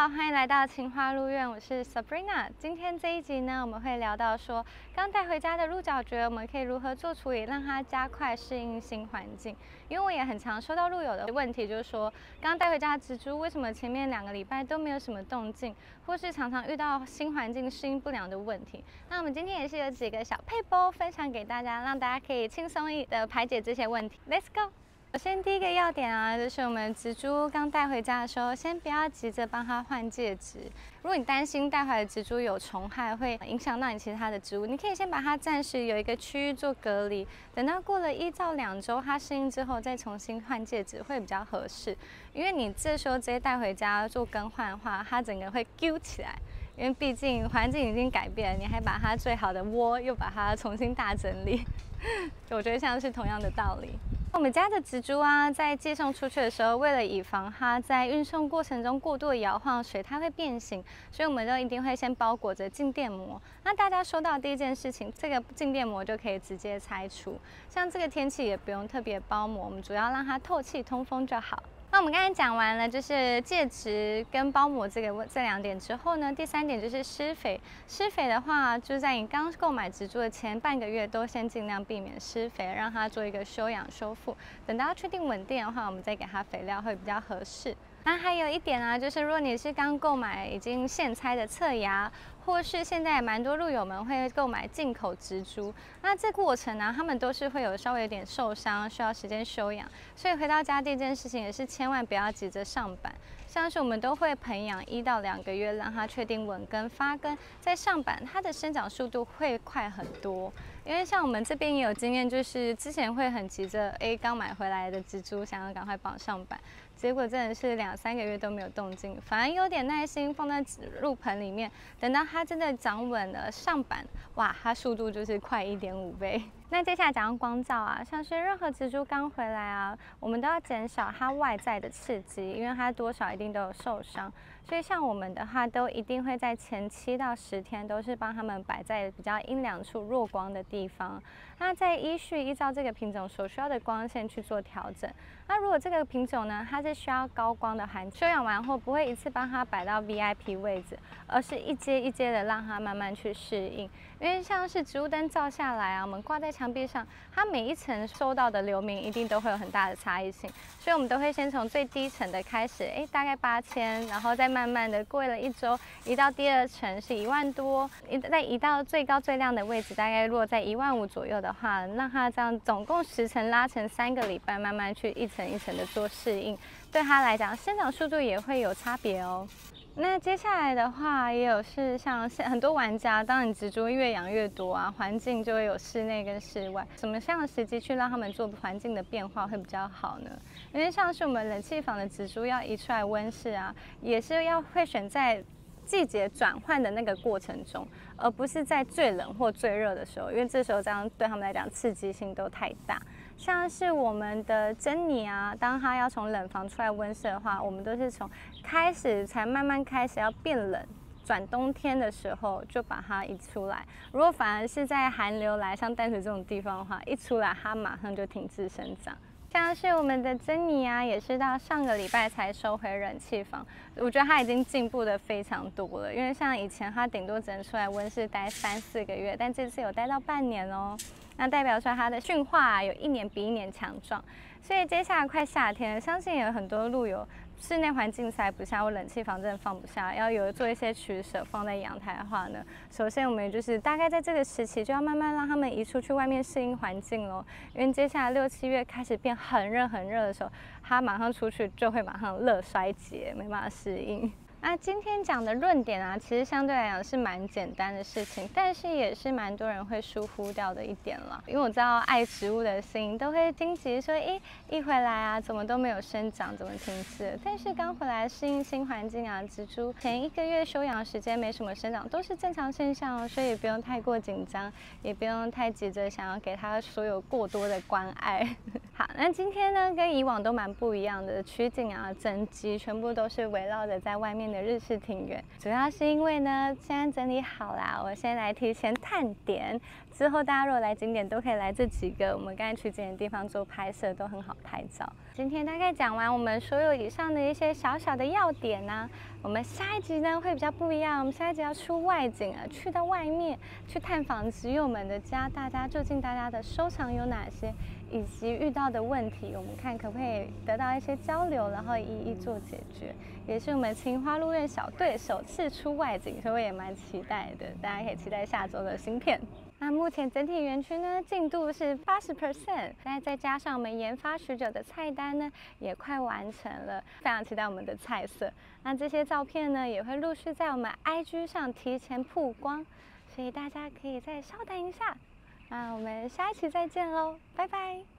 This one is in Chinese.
好，欢迎来到青花鹿苑，我是 Sabrina。今天这一集呢，我们会聊到说，刚带回家的鹿角蕨，我们可以如何做处理，让它加快适应新环境。因为我也很常收到鹿友的问题，就是说，刚带回家的植株为什么前面2个礼拜都没有什么动静，或是常常遇到新环境适应不良的问题。那我们今天也是有几个小配包分享给大家，让大家可以轻松的排解这些问题。Let's go。首先，第一个要点啊，就是我们植株刚带回家的时候，先不要急着帮它换介质。如果你担心带回来的植株有虫害，会影响到你其他的植物，你可以先把它暂时有一个区域做隔离，等到过了1到2周，它适应之后再重新换介质会比较合适。因为你这时候直接带回家做更换的话，它整个会揪起来。因为毕竟环境已经改变了，你还把它最好的窝又把它重新大整理，我觉得像是同样的道理。我们家的植株啊，在寄送出去的时候，为了以防它在运送过程中过度的摇晃，水它会变形，所以我们都一定会先包裹着静电膜。那大家收到的第一件事情，这个静电膜就可以直接拆除。像这个天气也不用特别包膜，我们主要让它透气通风就好。那我们刚才讲完了，就是介质跟包膜这2点之后呢，第3点就是施肥。施肥的话，就在你刚购买植株的前半个月，都先尽量避免施肥，让它做一个休养修复。等到确定稳定的话，我们再给它肥料会比较合适。那还有一点啊，就是如果你是刚购买已经现拆的侧芽，或是现在也蛮多鹿友们会购买进口植株，那这过程呢，他们都是会有稍微有点受伤，需要时间休养。所以回到家第一件事情也是千万不要急着上板，像是我们都会培养1到2个月，让它确定稳根发根，再上板，它的生长速度会快很多。因为像我们这边也有经验，就是之前会很急着刚买回来的植株，想要赶快绑上板。结果真的是2、3个月都没有动静，反而有点耐心放在入盆里面，等到它真的长稳了上板，哇，它速度就是快1.5倍。那接下来讲到光照啊，像是任何植株刚回来啊，我们都要减少它外在的刺激，因为它多少一定都有受伤。所以像我们的话，都一定会在前7到10天都是帮它们摆在比较阴凉处、弱光的地方。那再依照这个品种所需要的光线去做调整。那如果这个品种呢，它是需要高光的休养完后，不会一次帮它摆到 VIP 位置，而是一阶一阶的让它慢慢去适应。因为像是植物灯照下来啊，我们挂在墙壁上，它每一层收到的流明一定都会有很大的差异性，所以我们都会先从最低层的开始，大概8000，然后再慢慢的过了1周，移到第2层是1万多，再移到最高最亮的位置，大概落在15000左右的话，让它这样总共10层拉成3个礼拜，慢慢去一层一层的做适应，对它来讲生长速度也会有差别哦。那接下来的话，也有是像很多玩家，当你植株越养越多啊，环境就会有室内跟室外，什么样的时机去让他们做环境的变化会比较好呢？因为像是我们冷气房的植株要移出来温室啊，也是会选在季节转换的那个过程中，而不是在最冷或最热的时候，因为这时候这样对他们来讲刺激性都太大。像是我们的珍妮啊，当它要从冷房出来温室的话，我们都是从开始才慢慢开始要变冷，转冬天的时候就把它移出来。如果反而是在寒流来，像淡水这种地方的话，一出来它马上就停滞生长。像是我们的珍妮啊，也是到上个礼拜才收回冷气房，我觉得它已经进步的非常多了。因为像以前它顶多只能出来温室待3、4个月，但这次有待到半年哦。那代表说它的驯化有1年比1年强壮。所以接下来快夏天了，相信有很多鹿友室内环境塞不下，或冷气房真的放不下，要做一些取舍。放在阳台的话呢，首先我们就是大概在这个时期就要慢慢让他们移出去外面适应环境咯。因为接下来6、7月开始变很热的时候，它马上出去就会马上热衰竭，没办法适应。那今天讲的论点啊，其实相对来讲是蛮简单的事情，但是也是蛮多人会疏忽掉的一点了。因为我知道爱植物的心都会惊奇说，一回来啊，怎么都没有生长，怎么停滞了？但是刚回来适应新环境啊，植株前1个月休养时间没什么生长，都是正常现象哦，所以不用太过紧张，也不用太急着想要给它所有过多的关爱。好，那今天呢，跟以往都蛮不一样的，取景啊、整集全部都是围绕着在外面的日式庭园。主要是因为呢，现在整理好啦，我先来提前探点，之后大家如果来景点都可以来这几个我们刚才取景的地方做拍摄，都很好拍照。今天大概讲完我们所有以上的一些小小的要点呢，我们下一集呢会比较不一样，我们下一集要出外景啊，去到外面去探访集友们的家，究竟大家的收藏有哪些？以及遇到的问题，我们看可不可以得到一些交流，然后一一做解决。也是我们青花路院小队首次出外景，所以我也蛮期待的，大家可以期待下周的新片。那目前整体园区呢进度是80%，再加上我们研发许久的菜单呢，也快完成了，非常期待我们的菜色。那这些照片呢，也会陆续在我们 IG 上提前曝光，所以大家可以再稍等一下。那我们下一期再见喽，拜拜。